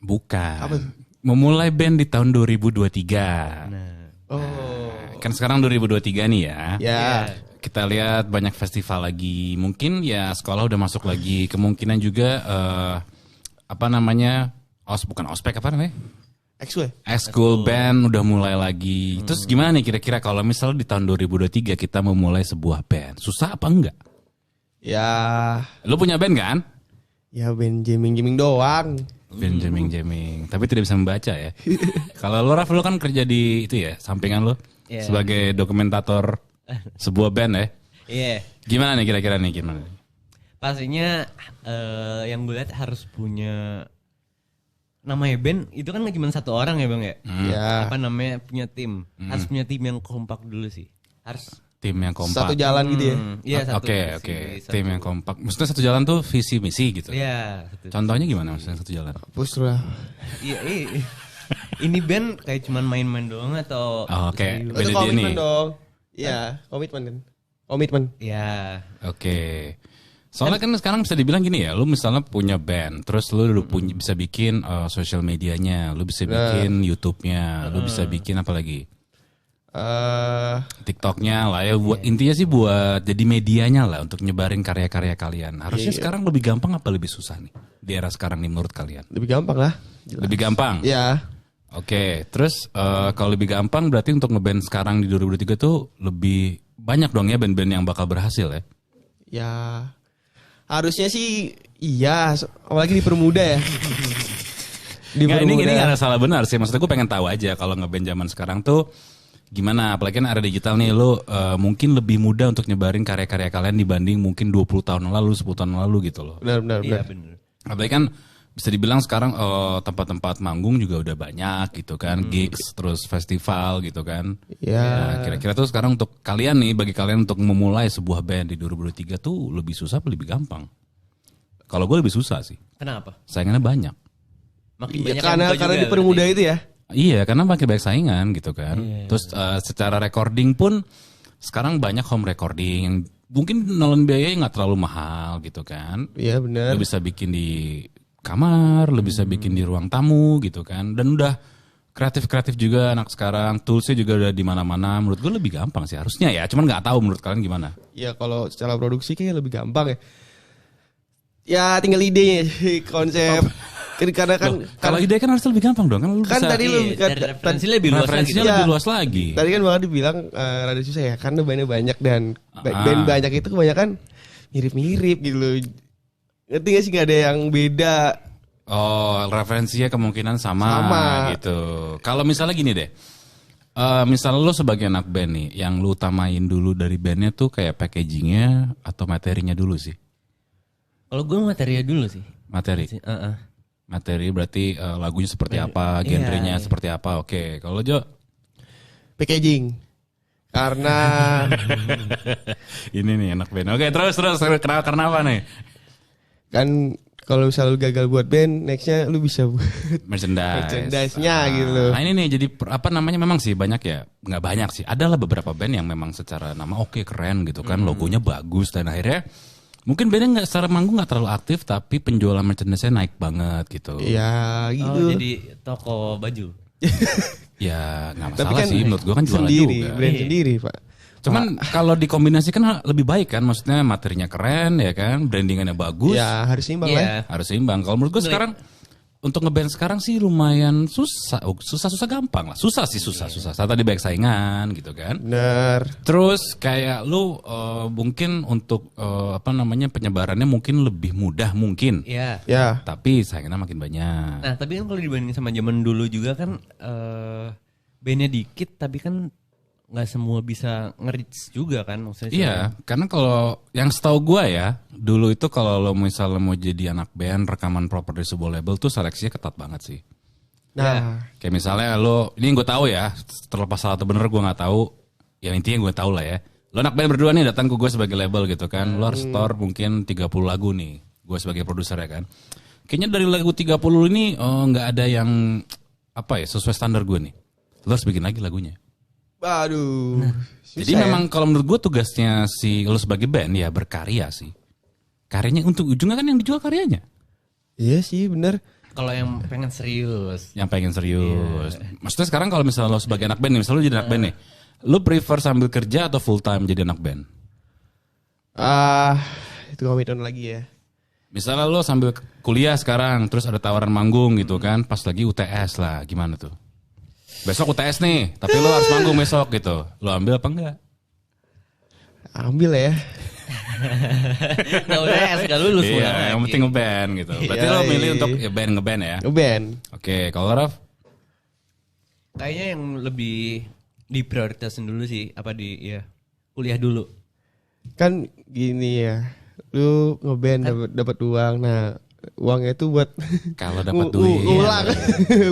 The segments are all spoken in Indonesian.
Bukan. Apa tuh? Memulai band di tahun 2023. Oh. Kan sekarang 2023 nih ya. Ya. Kita lihat banyak festival lagi. Mungkin ya sekolah udah masuk lagi. Kemungkinan juga bukan ospek apa namanya? School band udah mulai lagi. Terus gimana nih kira-kira kalau misalnya di tahun 2023 kita memulai sebuah band, susah apa enggak? Ya. Lu punya band kan? Ya band jamming doang. Band jamming, tapi tidak bisa membaca ya. Kalau lu Raf, lu kan kerja di itu ya, sampingan lu sebagai dokumentator sebuah band ya. Iya. Gimana nih kira-kira nih gimana? Pastinya yang gue lihat harus punya namanya band itu kan cuma satu orang ya bang ya. Ya. Apa namanya punya tim. Harus punya tim yang kompak dulu sih. Harus Tim yang kompak. Satu jalan gitu ya. Iya satu. Oke. Tim yang kompak. Maksudnya satu jalan tuh visi misi gitu. Iya. Contohnya gimana maksudnya satu jalan? Hapus lah. Iya. Ini band kayak cuman main-main doang atau? Oke. Itu Beda dia komitmen nih. dong. Iya, komitmen kan. Komitmen. Iya. Oke. Soalnya kan sekarang bisa dibilang gini ya, lu misalnya punya band, terus lu bisa bikin social medianya, lu bisa bikin YouTube-nya, lu bisa bikin apa lagi? TikTok-nya lah ya, buat intinya sih buat jadi medianya lah untuk nyebarin karya-karya kalian. Harusnya sekarang lebih gampang apa lebih susah nih di era sekarang nih menurut kalian? Lebih gampang lah. Lebih gampang. Iya. Oke, terus kalau lebih gampang berarti untuk ngeband sekarang di 2023 tuh lebih banyak dong ya band-band yang bakal berhasil ya? Ya. Harusnya sih iya, apalagi dipermudah ya. Nggak, ini gak ada salah benar sih. Maksudnya gue pengen tahu aja kalau ngeband zaman sekarang tuh gimana. Apalagi kan era digital nih, lo mungkin lebih mudah untuk nyebarin karya-karya kalian dibanding mungkin 20 tahun lalu, 10 tahun lalu gitu loh. Benar. Iya benar. Apalagi kan bisa dibilang sekarang tempat-tempat manggung juga udah banyak gitu kan. Gigs, terus festival gitu kan. Ya. Nah, kira-kira tuh sekarang untuk kalian nih, bagi kalian untuk memulai sebuah band di 2023 tuh lebih susah apa lebih gampang? Kalau gue lebih susah sih. Kenapa? Saingannya banyak. Makin Ya, banyak karena dipermudah itu ya. Iya, karena makin banyak saingan gitu kan. Terus secara recording pun sekarang banyak home recording yang mungkin nelan biayanya nggak terlalu mahal gitu kan. Iya benar. Lu bisa bikin di kamar, lu bisa bikin di ruang tamu gitu kan. Dan udah kreatif juga anak sekarang. Toolsnya juga udah di mana-mana. Menurut gue lebih gampang sih harusnya ya. Cuman nggak tahu menurut kalian gimana. Ya kalau secara produksi kayaknya lebih gampang ya. Ya tinggal idenya, konsep. Karena kan Kalau ide kan harus lebih gampang dong kan. Lu kan bisa, tadi lu referensinya lebih luas lagi. referensinya Iya. lebih luas lagi. Tadi kan Bang Adi bilang rada susah ya karena bandnya banyak dan band banyak itu kebanyakan mirip-mirip gitu loh. Ngerti gak sih, gak ada yang beda. Oh, referensinya kemungkinan sama. Gitu. Kalau misalnya gini deh. Misalnya lo sebagai anak band nih, yang lo utamain dulu dari bandnya tuh kayak packagingnya atau materinya dulu sih? Kalau gue materinya dulu sih. Materi. Materi berarti lagunya seperti apa, genrenya seperti apa. Oke, kalau Jo? Packaging. Karena Ini nih anak band. Oke, terus karena apa nih? kan kalau misalnya lu gagal buat band, nextnya lu bisa buat Merchandise-nya gitu loh. Nah ini nih jadi apa namanya memang sih banyak ya, nggak banyak sih. Adalah beberapa band yang memang secara nama oke keren gitu kan, logonya bagus dan akhirnya mungkin bandnya nggak secara manggung nggak terlalu aktif tapi penjualan merchandise-nya naik banget gitu. Ya gitu. Oh jadi toko baju. Ya nggak Tapi masalah kan sih, menurut gue kan jualan sendiri, juga. brand sendiri Pak. Cuman kalau dikombinasikan lebih baik kan, maksudnya materinya keren ya kan, brandingannya bagus. Ya harus imbang lah. Iya. Harus seimbang. Kalau menurut gue sekarang untuk ngeband sekarang sih lumayan susah gampang lah. Susah. Saat tadi banyak saingan gitu kan. Bener. Terus kayak lu mungkin untuk penyebarannya mungkin lebih mudah mungkin. Iya. Ya. Tapi saingannya makin banyak. Nah tapi kan kalau dibanding sama zaman dulu juga kan bandnya dikit tapi kan nggak semua bisa nge-reach juga kan maksudnya. Iya, karena kalau yang setahu gue ya, dulu itu kalau lo misalnya mau jadi anak band, rekaman proper di sebuah label tuh seleksinya ketat banget sih. Nah, Kayak misalnya lo, ini gue tahu ya, terlepas salah atau bener gue nggak tahu, yang intinya gue tahu lah ya. Lo anak band berdua nih datang ke gue sebagai label gitu kan, lo harus store mungkin 30 lagu nih, gue sebagai produser ya kan. Kayaknya dari lagu 30 ini nggak ada yang sesuai standar gue nih. Lo harus bikin lagi lagunya. aduh. Jadi memang kalau menurut gue tugasnya si lo sebagai band ya berkarya sih. Karyanya untuk ujungnya kan yang dijual karyanya. Iya sih bener. Kalau yang pengen serius. Yang pengen serius. Maksudnya sekarang kalau misalnya lo sebagai anak band nih, misalnya lo jadi anak band nih, lo prefer sambil kerja atau full time jadi anak band? Itu komitmen lagi ya. Misalnya lo sambil kuliah sekarang, terus ada tawaran manggung gitu kan, pas lagi UTS lah, gimana tuh? Besok UTS nih, tapi lo harus manggung besok gitu. Lo ambil apa enggak? Ambil ya. Nah udah gak lulus Iya, pulang yang lagi. penting ngeband gitu. Berarti Iya, lo milih iya. untuk ngeband ya? Ngeband. Oke, kalau Raf? Kayaknya yang lebih diprioritasin dulu sih, kuliah dulu. Kan gini ya. Lu ngeband dapat uang. Nah, uangnya itu buat Kalau dapat duit. ngulang.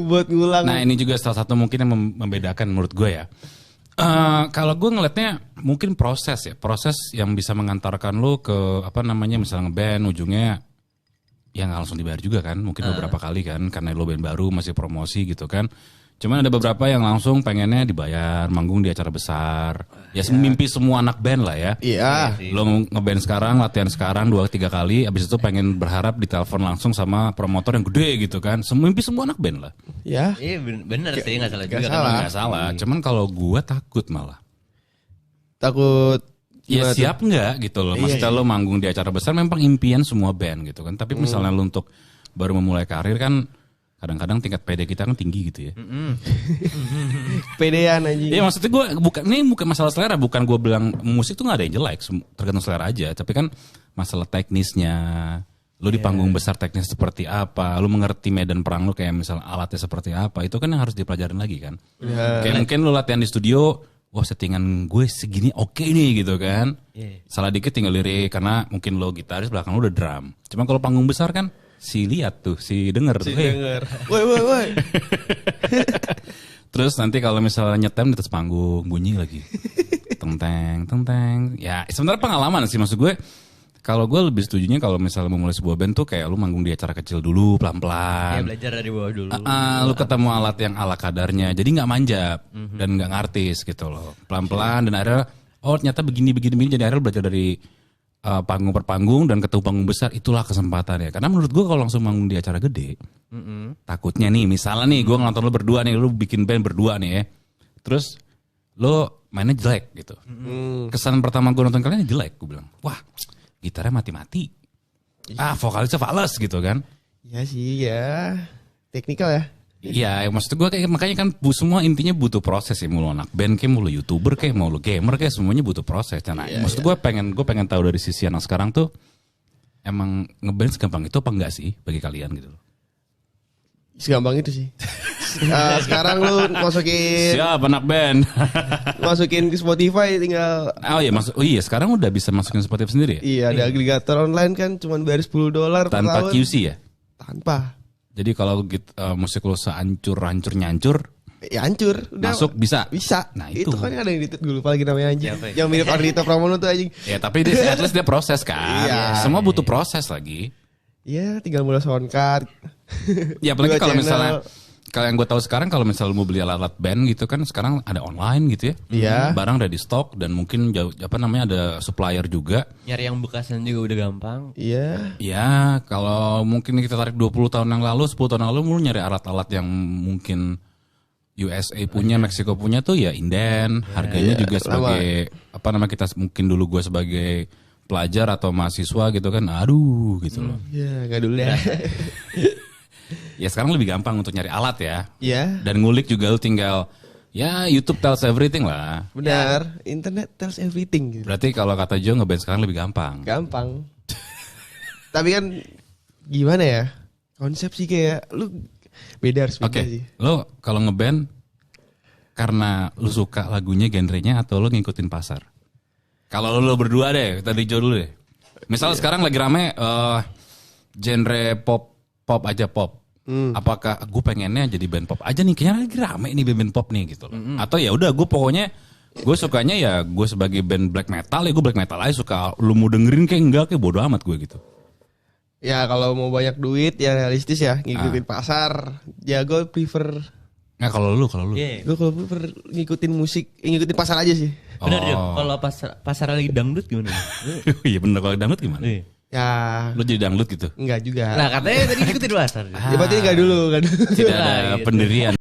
Buat ngulang. Nah ini juga salah satu mungkin yang membedakan menurut gue ya. Kalau gue ngelihatnya mungkin proses yang bisa mengantarkan lo ke misalnya ngeband ujungnya ya nggak langsung dibayar juga kan, mungkin beberapa kali kan karena lo band baru masih promosi gitu kan. Cuman ada beberapa yang langsung pengennya dibayar, manggung di acara besar. Ya mimpi semua anak band lah ya. Iya. Lo ngeband sekarang, latihan sekarang 2-3 kali, abis itu pengen berharap ditelepon langsung sama promotor yang gede gitu kan. Mimpi semua anak band lah. Ya. Iya bener sih, gak salah Gak juga salah. kan. Nggak salah, cuman kalau gue takut malah. Takut Ya gimana siap nggak gitu loh. Maksudnya lo manggung di acara besar memang impian semua band gitu kan. Tapi misalnya lo untuk baru memulai karir kan kadang-kadang tingkat PD kita kan tinggi gitu ya. pedean anjing. Iya maksudnya gue bukan masalah selera. Bukan gue bilang musik tuh gak ada yang jelek. Tergantung selera aja. Tapi kan masalah teknisnya. Lo di panggung besar teknis seperti apa. Lo mengerti medan perang lo kayak misalnya alatnya seperti apa. Itu kan yang harus dipelajarin lagi kan. Kayak mungkin lo latihan di studio. Wah settingan gue segini oke nih gitu kan. Salah dikit tinggal lirik. Karena mungkin lo gitaris belakang lo udah drum. Cuma kalau panggung besar kan. Si lihat tuh, si denger tuh. Denger. Woi. Terus nanti kalau misalnya nyetem di atas panggung bunyi lagi. Teng. Ya sebenarnya pengalaman sih maksud gue. Kalau gue lebih setujunya kalau misalnya memulai sebuah band tuh kayak lu manggung di acara kecil dulu pelan-pelan. Ya belajar dari bawah dulu. Lu ketemu alat yang ala kadarnya. Jadi nggak manjap dan nggak ngartis gitu loh. Pelan-pelan dan akhirnya ternyata begini jadi akhirnya belajar dari panggung per panggung dan ketemu panggung besar itulah kesempatannya. Karena menurut gue kalau langsung manggung di acara gede, takutnya nih misalnya nih gue nonton lo berdua nih, lo bikin band berdua nih ya, terus lo mainnya jelek gitu. Kesan pertama gue nonton kalian jelek, gue bilang, wah gitarnya mati-mati, vokalisnya fales gitu kan? Ya sih ya, teknikal ya. Iya, maksud gue kayak makanya kan semua intinya butuh proses ya. Mau lo anak band kayak, mau lo YouTuber kayak, mau lo gamer kayak, semuanya butuh proses. Nah, maksud gue pengen tahu dari sisi anak sekarang tuh emang ngeband segampang itu apa enggak sih bagi kalian gitu loh. Segampang itu sih. Sekarang lu masukin Siap anak band. masukin ke Spotify tinggal iya sekarang udah bisa masukin Spotify sendiri ya? iya ada agregator online kan cuman bayar $10 per Tanpa tahun. QC ya? Tanpa. Jadi kalau musik lo sehancur nyancur Ya hancur. Udah masuk bisa. Bisa. Nah, itu. kan ada yang ditut gue lupa lagi namanya anjing. Siapa ya? Yang mirip Ardhito Pramono tuh anjing. Ya tapi at least dia proses kan. Iya. Semua butuh proses lagi. Iya, tinggal mulai soundcard. Ya apalagi Dua kalau channel. misalnya kalau yang gue tahu sekarang kalau misalnya mau beli alat-alat band gitu kan sekarang ada online gitu ya. Iya. Barang udah di stok dan mungkin ada supplier juga. Nyari yang bekasan juga udah gampang. Iya. Ya kalau mungkin kita tarik 20 tahun yang lalu, 10 tahun yang lalu mau nyari alat-alat yang mungkin USA punya, Meksiko punya tuh ya inden. Harganya juga sebagai kita mungkin dulu gue sebagai pelajar atau mahasiswa gitu kan, aduh gitu loh. Iya, enggak dulu ya. Ya sekarang lebih gampang untuk nyari alat ya. Iya. Dan ngulik juga lu tinggal ya YouTube tells everything lah. Benar, internet tells everything gitu. Berarti kalau kata Joe ngeband sekarang lebih gampang. Gampang. Tapi kan gimana ya? Konsep sih kayak lu beda harus beda Oke, sih. lo kalau ngeband karena lu suka lagunya genrenya atau lo ngikutin pasar? Kalau lo berdua deh, tadi Joe dulu deh. Misalnya sekarang lagi rame genre pop aja pop. Apakah gue pengennya jadi band pop aja nih, kayaknya lagi rame nih band pop nih gitu loh. Atau ya udah gue pokoknya gue sukanya ya gue sebagai band black metal ya gue black metal aja suka. Lu mau dengerin kayak enggak kayak bodo amat gue gitu. Ya kalau mau banyak duit ya realistis ya ngikutin pasar. Ya gue prefer Nah kalau lu Iya. gue kalau prefer ngikutin musik, ngikutin pasar aja sih. Benar Jo, kalau pasar lagi dangdut gimana? Iya bener, kalau dangdut gimana? Iya. Ya Lu jadi dangdut gitu. enggak juga. Nah katanya tadi ikutin pasar. Ya berarti enggak dulu. Tidak ada pendirian.